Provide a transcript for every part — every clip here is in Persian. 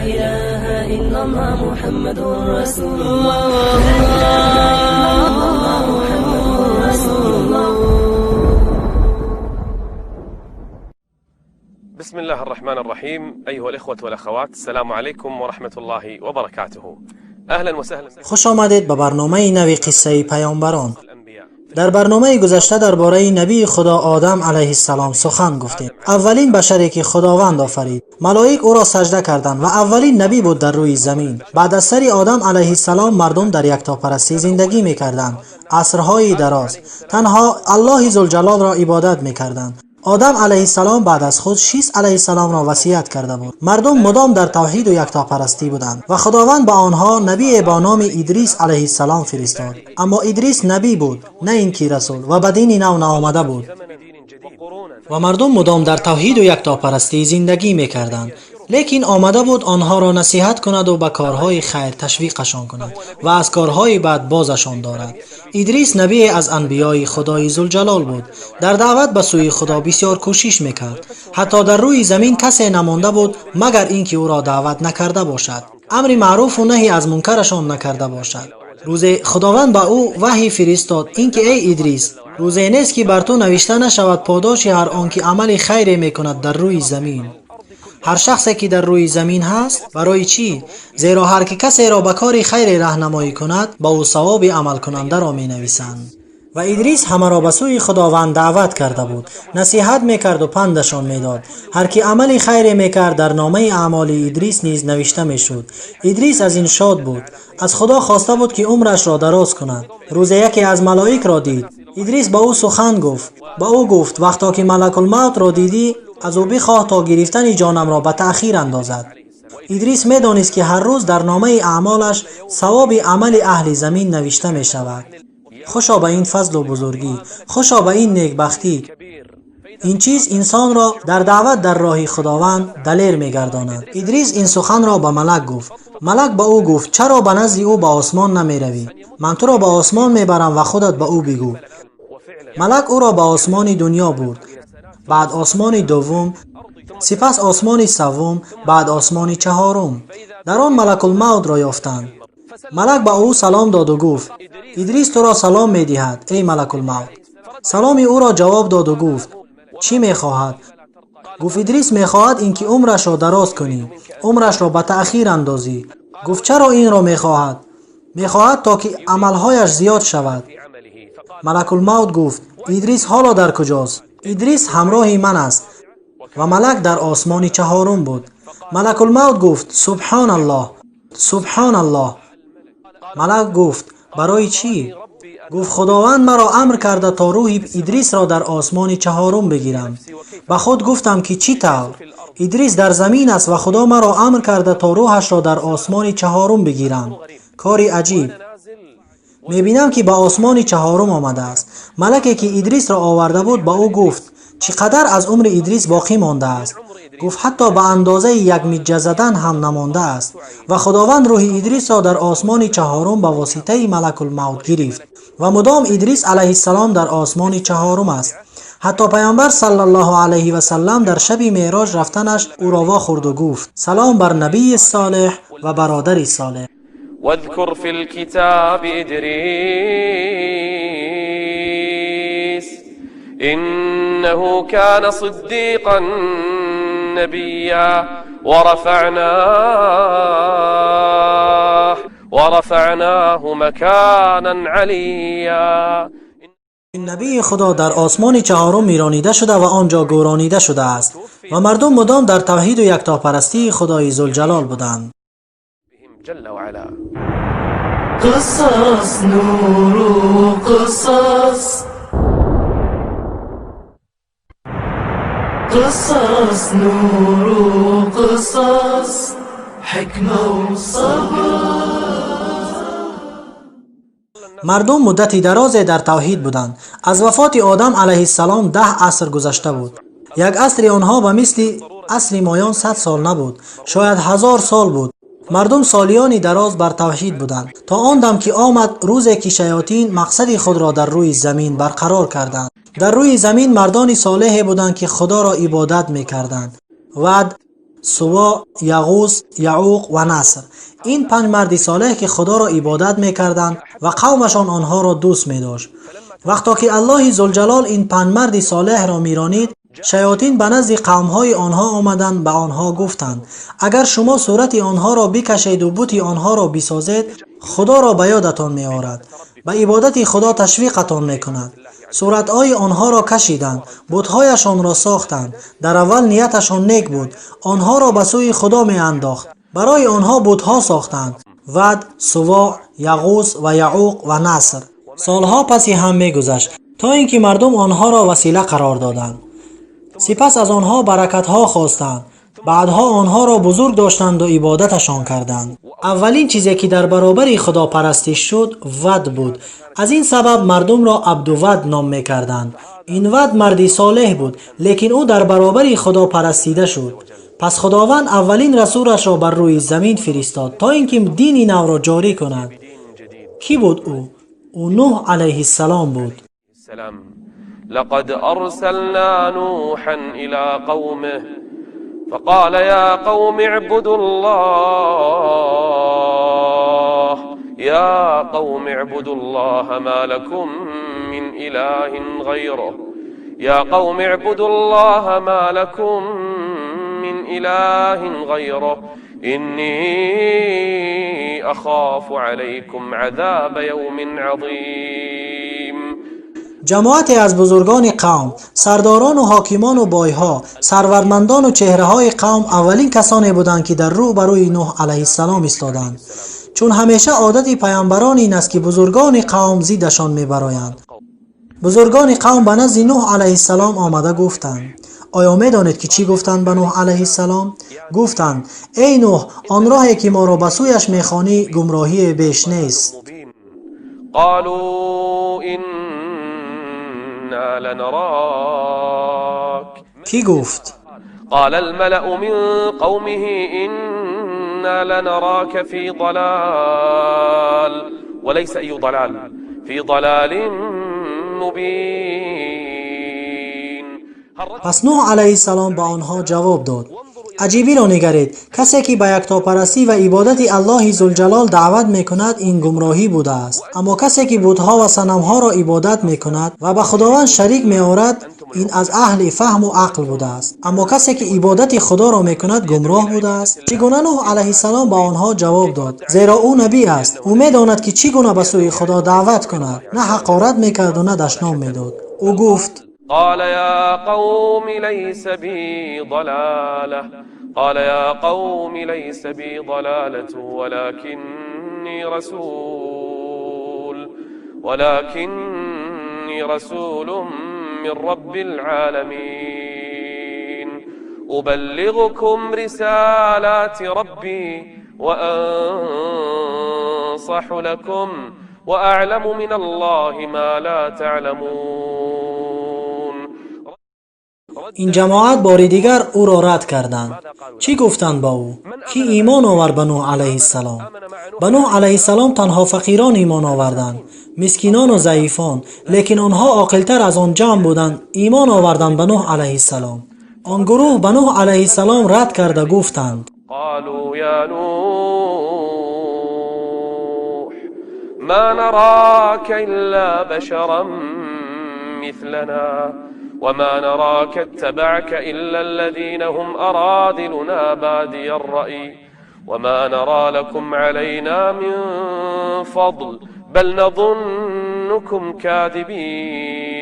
إله إلا الله محمد رسول الله لا إله إلا الله محمد رسول الله. بسم الله الرحمن الرحيم. أيها الإخوة والأخوات، السلام عليكم ورحمة الله وبركاته. أهلا وسهلا. خوش آمدید به برنامه نوی قصه پیامبران. در برنامه گذشته درباره نبی خدا آدم علیه السلام سخن گفتیم. اولین بشری که خداوند آفرید، ملائک او را سجده کردند و اولین نبی بود در روی زمین. بعد از سر آدم علیه السلام مردم در یکتاپرستی زندگی می‌کردند. عصرهای دراز تنها الله ذوالجلال را عبادت می‌کردند. آدم علیه السلام بعد از خود شیث علیه السلام را وصیت کرده بود. مردم مدام در توحید و یکتاپرستی بودند و خداوند به آنها نبی با نام ادریس علیه السلام فرستاد. اما ادریس نبی بود، نه اینکه رسول، و به دین نو آمده بود و مردم مدام در توحید و یکتاپرستی زندگی میکردند. لیکن آمده بود آنها را نصیحت کند و به کارهای خیر تشویقشان کند و از کارهای بد بازشان دارد. ادریس نبی از انبیای خدای ذوالجلال بود. در دعوت به سوی خدا بسیار کوشش میکرد. حتی در روی زمین کسی نمانده بود مگر اینکه او را دعوت نکرده باشد، امر معروف و نهی از منکرشان نکرده باشد. روزی خداوند به او وحی فرستاد اینکه ای ادریس، روزی نیست که بر تو نوشته نشود پاداش هر آنکه عمل خیر میکند در روی زمین. هر شخصی که در روی زمین هست، برای چی؟ زیرا هر که کسی را به کار خیر راهنمایی کند با او ثواب عمل کننده را می نویسند. و ادریس همه را به سوی خداوند دعوت کرده بود، نصیحت میکرد و پندشان میداد. هر که عمل خیر میکرد در نامه اعمال ادریس نیز نوشته میشد. ادریس از این شاد بود. از خدا خواسته بود که عمرش را دراز کند. روز یکی از ملائک را دید. ادریس با او سخن گفت. با او گفت وقتا که ملک الموت را دیدی، از او بخواه تا گرفتن جانم را به تأخیر اندازد. ادریس میدانست که هر روز در نامه اعمالش ثواب عمل اهل زمین نوشته می شود. خوشا به این فضل و بزرگی، خوشا به این نیکبختی. این چیز انسان را در دعوت در راه خداوند دلیر می گرداند. ادریس این سخن را به ملک گفت. ملک به او گفت چرا به نزد او به آسمان نمی روی؟ من تو را به آسمان می برم و خودت به او بگو. ملک او را به آسمان دنیا برد، بعد آسمان دوم، سپس آسمان سوم، بعد آسمان چهارم. در آن ملک الموت را یافتند. ملک به او سلام داد و گفت ادریس تو را سلام می دهد ای ملک الموت. سلام او را جواب داد و گفت چی می خواهد؟ گفت ادریس می خواهد اینکه عمرش را دراز کنی، عمرش را به تأخیر اندازی. گفت چرا این را می خواهد؟ می خواهد تا که عملهایش زیاد شود. ملک الموت گفت ادریس حالا در کجاست؟ ادریس همراه من است. و ملک در آسمان چهارم بود. ملک الموت گفت سبحان الله، سبحان الله. ملک گفت برای چی؟ گفت خداوند مرا امر کرده تا روح ادریس را در آسمان چهارم بگیرم. به خود گفتم که چی طور؟ ادریس در زمین است و خدا مرا امر کرده تا روحش را در آسمان چهارم بگیرم. کاری عجیب. میبینم که به آسمان چهارم آمده است. ملکی که ادریس را آورده بود با او گفت چقدر از عمر ادریس باقی مانده است؟ گفت حتی به اندازه یک مجه زدن هم نمانده است. و خداوند روح ادریس را در آسمان چهارم به واسطه ملک الموت گرفت و مدام ادریس علیه السلام در آسمان چهارم است. حتی پیامبر صلی الله علیه و سلم در شب معراج رفتنش او را واخورد و گفت سلام بر نبی صالح و برادر صالح. واذكر في الكتاب إدريس إنه كان صديقا نبيا ورفعناه مكانا عليا. این نبی خدا در آسمان چهارم میرانیده شده و آنجا گورانیده شده است و مردم مدام در توحید و یکتاپرستی خدای ذوالجلال بودند. جل وعلا. قصص نور قصص، قصص نور قصص، حكمة وصبر. مردم مدتی درازی در توحید بودند. از وفات آدم علیه السلام 10 عصر گذشته بود. یک عصر آنها به مثل عصر مایان 100 سال نبود، شاید 1000 سال بود. مردم سالیانی دراز بر توحید بودند تا آن دم که آمد روزی که شیاطین مقصد خود را در روی زمین برقرار کردند. در روی زمین مردان صالحی بودند که خدا را عبادت می‌کردند. وعد سوا، یغوث، یعوق و نصر. این 5 مرد صالح که خدا را عبادت میکردند و قومشان آنها را دوست می‌داشت. وقتی که الله ذوالجلال این 5 مرد صالح را میرانید، شیاطین به نزد قوم‌های آنها آمدند، به آنها گفتند اگر شما صورت آنها را بکشید و بت آنها را بسازید، خدا را به یادتان می‌آورد، به عبادت خدا تشویقتان می‌کند. صورت‌های آنها را کشیدند، بت‌هایشان را ساختند. در اول نیتشان نیک بود، آنها را به سوی خدا می‌انداخت. برای آنها بت‌ها ساختند: ود، سوا، یغوث و یعوق و نصر. سالها پسی هم می‌گذشت تا اینکه مردم آنها را وسیله قرار دادند. سپس از آنها برکت‌ها خواستند. بعدها آنها را بزرگ داشتند و عبادتشان کردند. اولین چیزی که در برابر خدا پرستش شد ود بود. از این سبب مردم را عبدود نام می‌کردند. این ود مردی صالح بود، لیکن او در برابر خدا پرستیده شد. پس خداوند اولین رسولش را بر روی زمین فرستاد تا اینکه دینی نو را جاری کند. کی بود او؟ او نوح علیه السلام بود. لقد أرسلنا نوحا إلى قومه فقال يا قوم اعبدوا الله يا قوم اعبدوا الله ما لكم من إله غيره يا قوم اعبدوا الله ما لكم من إله غيره إني أخاف عليكم عذاب يوم عظيم. جماعتی از بزرگان قوم، سرداران و حاکمان و بایها، سرورمندان و چهره‌های قوم اولین کسانی بودند که در روبروی نوح علیه السلام ایستادند، چون همیشه عادت پیامبران این است که بزرگان قوم ضدشان می‌برایند. بزرگان قوم به نزد نوح علیه السلام آمده گفتند: آیا می‌دانید که چی گفتند به نوح علیه السلام؟ گفتند: ای نوح، آن راهی که ما را به سویش می‌خوانی گمراهی بیش نیست. قالوا لنراك. کی گفت؟ قال الملأ من قومه إنا لنراك في ضلال وليس أي ضلال في ضلال مبين. پس نوح علیه السلام به آنها جواب داد: عجیبی را نگرید، کسی که به یکتاپرستی و عبادت الله ذوالجلال دعوت میکند این گمراهی بوده است، اما کسی که بت‌ها و صنم‌ها را عبادت میکند و به خداوند شریک می‌آورد این از اهل فهم و عقل بوده است، اما کسی که عبادت خدا را میکند گمراه بوده است. چگونه نوح علیه السلام به آنها جواب داد؟ زیرا او نبی است، او میداند که چگونه به سوی خدا دعوت کند، نه حقارت میکرد و نه دشنام میداد. او گفت: قال يا قوم ليس بي ضلالة قال يا قوم ليس بي ضلالة ولكني رسول من رب العالمين أبلغكم رسالات ربي وأنصح لكم وأعلم من الله ما لا تعلمون. این جماعت بار دیگر او را رد کردند. چی گفتند با او؟ کی ایمان آورد به نوح علیه السلام؟ به نوح علیه السلام تنها فقیران ایمان آوردند، مسکینان و ضعیفان، لیکن آنها عاقل‌تر از آن جمع بودند، ایمان آوردند به نوح علیه السلام. آن گروه به نوح علیه السلام رد کرده گفتند: قالوا يا نوح ما نراك إلا بشرا مثلنا وما نراك اتبعك إلا الذين هم أراذلنا بادي الرأي وما نرى لكم علينا من فضل بل نظنكم كاذبين.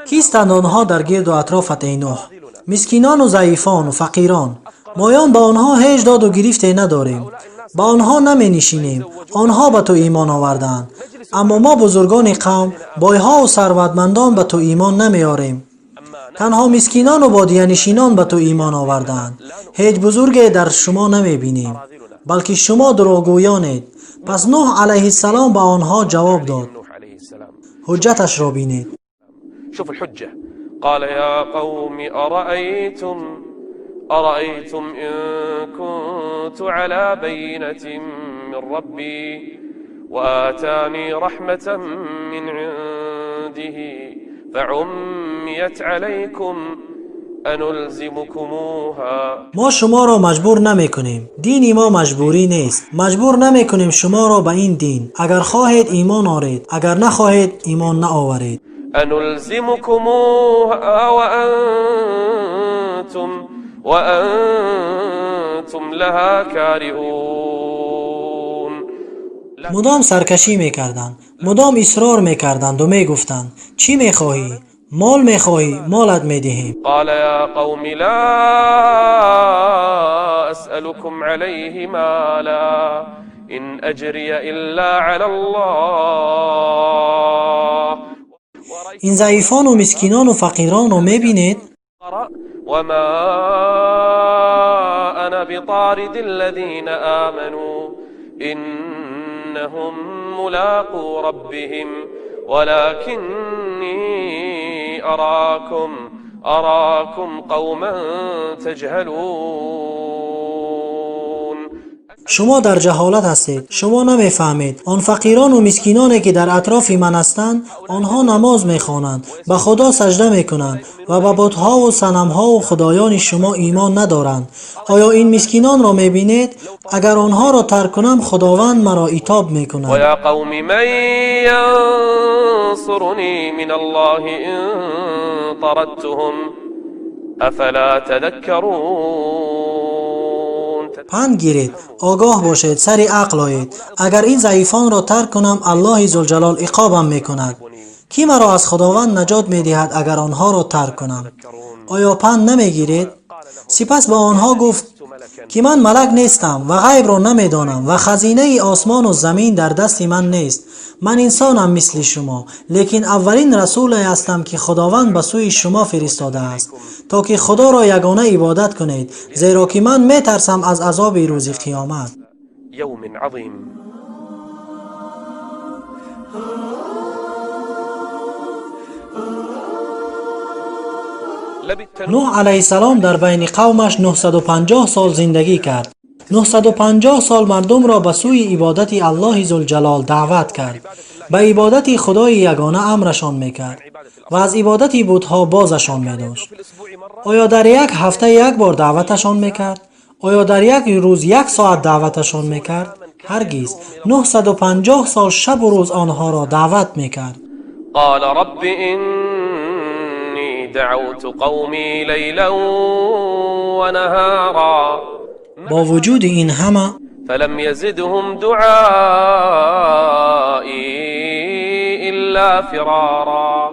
کیستند آنها در گرد و اطرافت ای نوح؟ مسکینان و ضعیفان و فقیران. مایان با آنها هیچ داد و گرفته نداریم، با آنها نمی نشینیم، آنها به تو ایمان آوردند، اما ما بزرگان قوم، بایها و ثروتمندان به تو ایمان نمی آوریم. تنها مسکینان و بادیه نشینان به تو ایمان آوردند. هیچ بزرگی در شما نمی بینیم، بلکه شما دروغگویانید. پس نوح علیه السلام به آنها جواب داد: حجتش را بینید. شوف الحجة. قال يا قوم أرأيتم إن كنت على بينة من ربي وآتاني رحمة من عنده فعميت عليكم أنلزمكموها ما شما را مجبور نمی کنیم. دین ما مجبوری نیست. مجبور نمی کنیم شما را به این دین. اگر خواهید ایمان آورید، اگر نخواهید ایمان نآورید. أنلزمكموها وأنتم لها كارهون. مدام سرکشی میکردند، مدام اصرار میکردند و میگفتند چی میخواهی؟ مال میخواهی؟ مالت میدهیم. قال يا قوم لا أسألكم عليه مالا إن أجري إلا على الله. این ضعیفان و مسکینان و فقیران رو میبینید؟ وما أنا بطارد الذين آمنوا إنهم ملاقو ربهم ولكني أراكم قوما تجهلون. شما در جهالت هستید. شما نمیفهمید. آن فقیران و مسکینانی که در اطراف من هستند، آنها نماز میخوانند، به خدا سجده میکنند و به بت‌ها و صنم‌ها و خدایان شما ایمان ندارند. آیا این مسکینان را میبینید؟ اگر آنها را ترک کنم خداوند مرا عتاب میکند. و یا قوم من ینصرنی من الله ان طردتهم افلا تذکرون. پند گیرید، آگاه باشید، سری عقل آیید. اگر این ضعیفان را ترک کنم الله ذوالجلال عقابم میکند. کی مرا از خداوند نجات میدهد اگر آنها را ترک کنم؟ آیا پند نمیگیرید؟ سپس به آنها گفت که من ملک نیستم و غیب را نمیدانم و خزینه آسمان و زمین در دست من نیست. من انسانم مثل شما، لیکن اولین رسولی هستم که خداوند به سوی شما فرستاده است تا که خدا را یگانه عبادت کنید، زیرا که من میترسم از عذاب روز قیامت. یوم عظیم. نوح علیه السلام در بین قومش 950 سال زندگی کرد. 950 سال مردم را به سوی عبادت الله ذوالجلال دعوت کرد. به عبادت خدای یگانه امرشان میکرد و از عبادت بت‌ها بازشان می‌داشت. آیا در یک هفته یک بار دعوتشان میکرد؟ آیا در یک روز یک ساعت دعوتشان میکرد؟ هرگز. 950 سال شب و روز آنها را دعوت میکرد. قال رب إني دعوت قومي ليلا ونهارا. با وجود این همه فلم يزدهم دعائي إلا فرارا.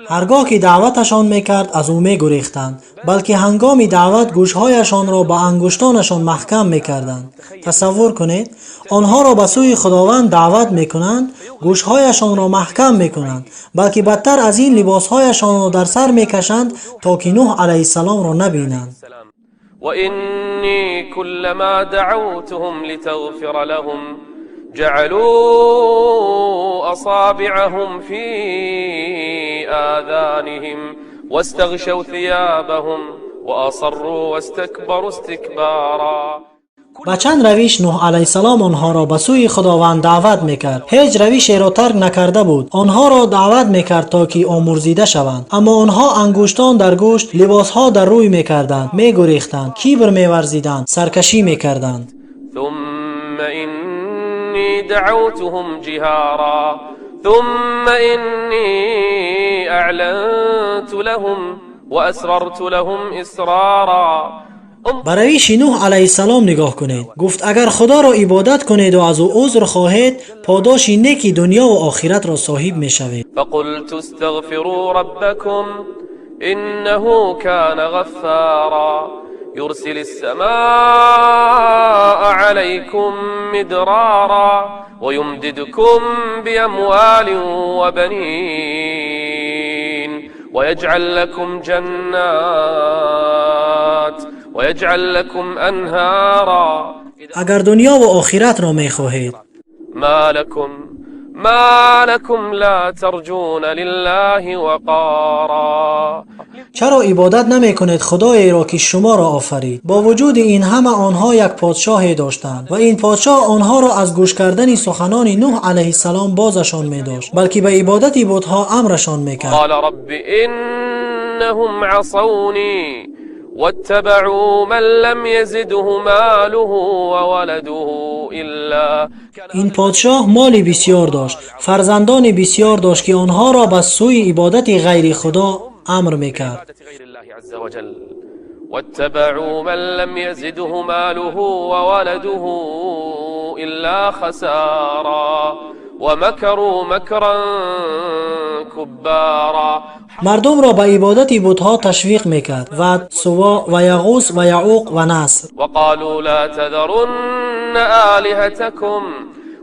هرگاه که دعوتشان میکرد از او میگریختند، بلکه هنگام دعوت گوشهایشان را با انگشتانشان محکم میکردند. تصور کنید، آنها را به سوی خداوند دعوت میکنند، گوشهایشان را محکم میکنند، بلکه بدتر از این لباسهایشان را در سر میکشند تا که نوح علیه السلام را نبینند. وإني كلما دعوتهم لتغفر لهم جعلوا أصابعهم في آذانهم واستغشوا ثيابهم وأصروا واستكبروا استكبارا. با چند روش نوح علیه السلام آنها را به سوی خداوند دعوت میکرد. هیچ روشی را ترک نکرده بود. آنها را دعوت میکرد تا که آمرزیده شوند، اما آنها انگشتان در گوشت، لباسها در روی میکردند، میگریختند، کبر میورزیدند، سرکشی میکردند. ثم إني دعوتهم جهارا ثم إني أعلنت لهم وأسررت لهم إسرارا. به روش نوح علیه السلام نگاه کنید. گفت اگر خدا را عبادت کنید و از او عذر خواهید، پاداش نیکی دنیا و آخرت را صاحب میشوید. فقلت استغفروا ربكم إنه كان غفارا يرسل السماء عليكم مدرارا ويمددكم بأموال وبنين ويجعل لكم جنات ويجعل لكم أنهارا. اگر دنیا و آخرت را میخواهید، ما لكم لا ترجون لله وقارا. چرا عبادت نمی کنید خدایی را که شما را آفرید؟ با وجود این همه آنها یک پادشاهی داشتند و این پادشاه آنها را از گوش کردن سخنان نوح علیه السلام بازشان می داشت، بلکه به عبادت بت‌ها امرشان می کرد. قال رب أنهم عصوني واتبعوا من لم يزده ماله وولده إلا. این پادشاه مالی بسیار داشت، فرزندان بسیار داشت که آنها را به سوی عبادت غیر خدا امر میکرد. واتبعوا من لم يزده ماله وولده إلا خسارا ومكروا مكرا كبارا. مردم را به عبادت بتها تشویق میکرد. ود، سوا و یغوث و یعوق و نصر. وقالوا لا تذرن آلهتكم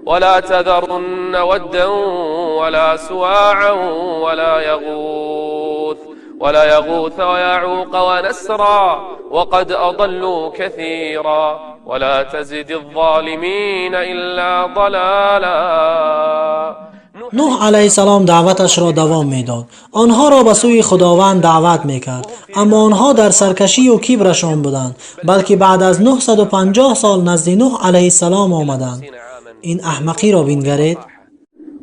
ولا تذرن ودا ولا سواعا ولا يغوث ويعوق ونسرا وقد أضلوا كثيرا ولا تزد الظالمين إلا ضلالا. نوح علیه السلام دعوتش را دوام میداد. آنها را به سوی خداوند دعوت میکرد، اما آنها در سرکشی و کبرشان بودند، بلکه بعد از 950 سال نزد نوح علیه السلام آمدند. این احمقی را بینگرید.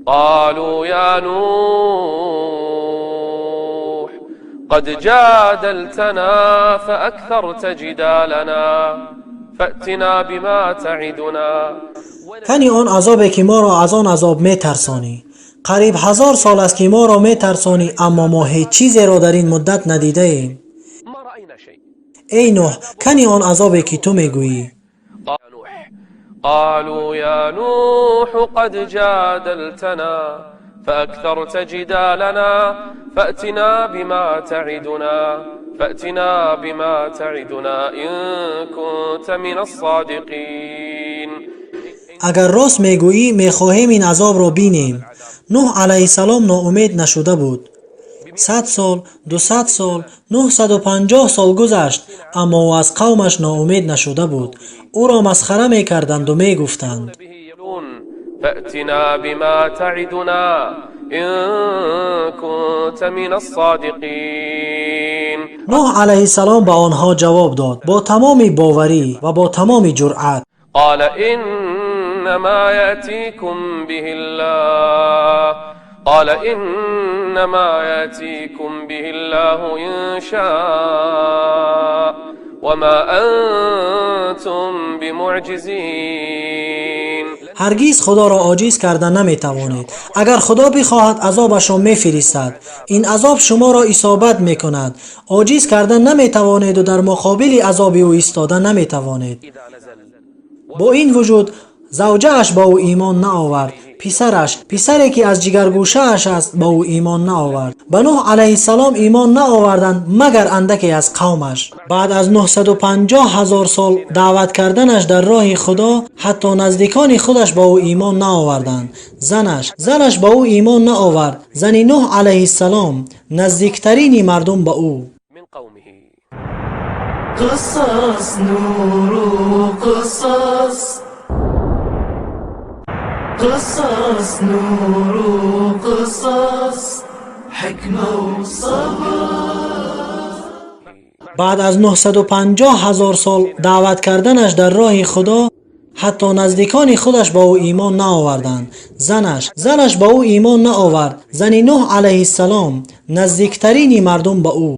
قالوا يا نوح قد جادلتنا فأكثرت جدالنا فأتنا بما تعدنا. کنی آن عذابی که ما را از آن عذاب می ترسانی. قریب 1000 سال است که ما را می ترسانی، اما ما هیچ چیزی را در این مدت ندیده ایم. ای نوح، کنی آن عذابی که تو می گویی. قالوا يا نوح قد جادلتنا فأكثرت جدالنا فأتنا بما تعدنا إن كنت من الصادقين. اگر راست میگویی میخواهیم این عذاب را بینیم. نوح علیه السلام ناامید نشده بود. 100 سال، 200 سال، 950 سال گذشت، اما او از قومش ناامید نشده بود. او را مسخره میکردند و میگفتند فأتنا بما تعدنا إن كنت من الصادقين. نوح علیه السلام به آنها جواب داد با تمام باوری و با تمام جرأت. قال إنما يأتيكم به الله إن شاء وما أنتم بمعجزين. هرگز خدا را عاجز کردن نمیتوانید. اگر خدا بخواهد عذابش را میفرستد. این عذاب شما را اصابت میکند. عاجز کردن نمیتوانید و در مقابل عذاب او ایستادن نمیتوانید. با این وجود زوجه‌اش با او ایمان نآورد. پسری که از جگرگوشه اش است با او ایمان نآورد. به نوح علیه السلام ایمان نآوردند مگر اندکی از قومش. بعد از 950,000 سال دعوت کردنش در راه خدا، حتی نزدیکان خودش با او ایمان نآوردند. زنش با او ایمان نآورد. زن نوح علیه السلام نزدیکترین مردم به او. من قومه قصص نور قصص قصص نور قصص حكمة وصبر. بعد از 950,000 سال دعوت کردنش در راه خدا، حتی نزدیکان خودش با او ایمان نآوردند. زنش با او ایمان نآورد. زن نوح علیه السلام نزدیکترین مردم به او.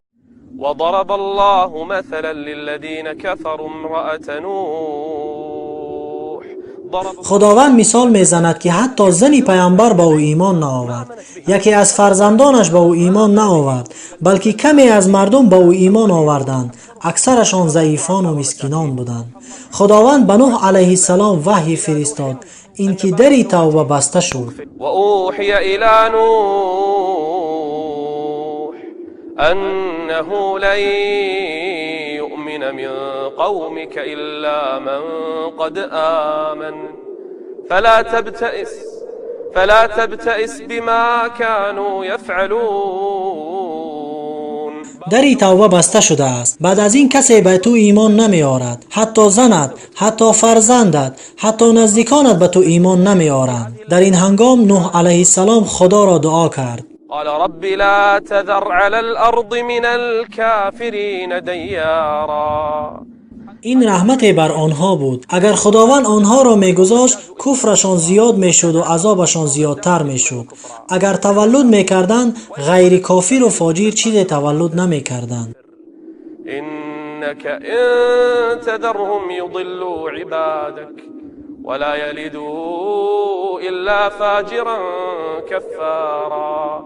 وضرب الله مثلا للذين كفروا امرأة نوح. خداوند مثال میزند که حتی زنی پیامبر با او ایمان نآورد. یکی از فرزندانش با او ایمان نآورد، بلکه کمی از مردم با او ایمان آوردند. اکثرشان ضعیفان و مسکینان بودند. خداوند به نوح علیه السلام وحی فرستاد، این که دری توبه بسته شد. و اوحی الی نوح انه لن يؤمن من قومك إلا من قد آمن فلا تبتئس بما كانوا يفعلون. دری توبه بسته شده است. بعد از این کسی به تو ایمان نمی آرد. حتی زنت، حتی فرزندت، حتی نزدیکانت به تو ایمان نمی آرند. در این هنگام نوح علیه السلام خدا را دعا کرد. قال رب لا تذر على الأرض من الكافرين ديارا. این رحمت بر آنها بود. اگر خداوند آنها را میگذاشت کفرشان زیاد میشد و عذابشان زیادتر میشد. اگر تولد میکردند غیر کافر و فاجر چیز تولد نمیکردند. إنك إن تذرهم يضلوا عبادك ولا يلدوا إلا فاجرا كفارا.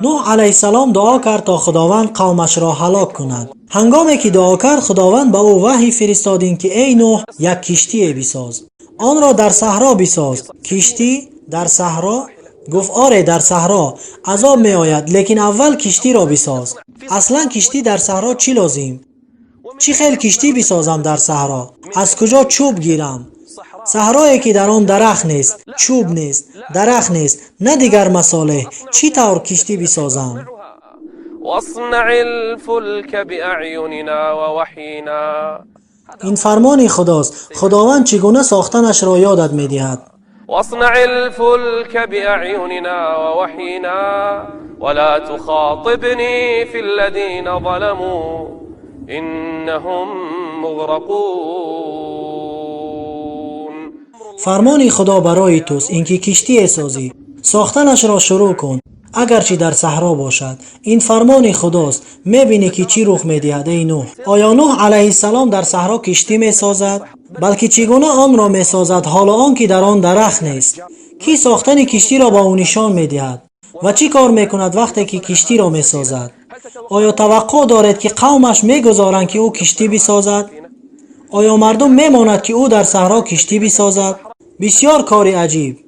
نوح علیه السلام دعا کرد تا خداوند قومش را هلاک کند. هنگامی که دعا کرد خداوند به او وحی فرستاد که ای نوح یک کشتی بساز، آن را در صحرا بساز. کشتی در صحرا؟ گفت آره در صحرا عذاب می آید، لیکن اول کشتی را بساز. اصلا کشتی در صحرا چی لازم؟ چی خیل کشتی بسازم در صحرا؟ از کجا چوب گیرم؟ صحرایی که در آن درخت نیست، چوب نیست، درخت نیست، نه دیگر مصالح، چی طور کشتی بسازم؟ واصنع الفلك بأعيننا ووحينا. این فرمان خداست. خداوند چگونه ساختنش را یادت می‌دهد. واصنع الفلك بأعيننا ووحينا ولا تخاطبني في الذين ظلموا إنهم مغرقون. فرمان خدا برای توست اینکه کشتی سازی، ساختنش را شروع کن اگرچه در صحرا باشد. این فرمان خداست. میبینی که چی رخ میدهد ای نوح؟ آیا نوح علیه السلام در صحرا کشتی میسازد؟ بلکه چگونه آن را میسازد حال آن که در آن درخت نیست؟ کی ساختن کشتی را با او نشان میدهد و چی کار میکند وقتی که کشتی را میسازد؟ آیا توقع دارد که قومش میگذارند که او کشتی بسازد؟ آیا مردم میماند که او در صحرا کشتی بسازد؟ بسیار کار عجیب.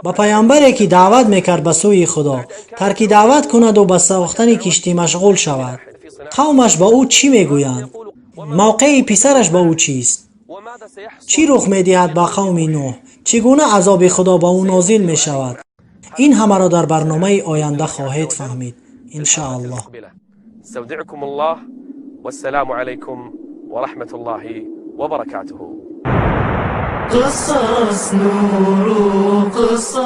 با پیامبری که دعوت میکرد به سوی خدا ترک دعوت کند و به ساختن کشتی مشغول شود، قومش با او چی میگویند؟ موقع پسرش با او چیست؟ چی رخ میدهد با قوم نوح؟ چگونه عذاب خدا با او نازل میشود؟ این همه را در برنامه آینده خواهید فهمید ان شاء الله. استودعكم الله والسلام عليكم ورحمة الله وبركاته. قصص نور قصص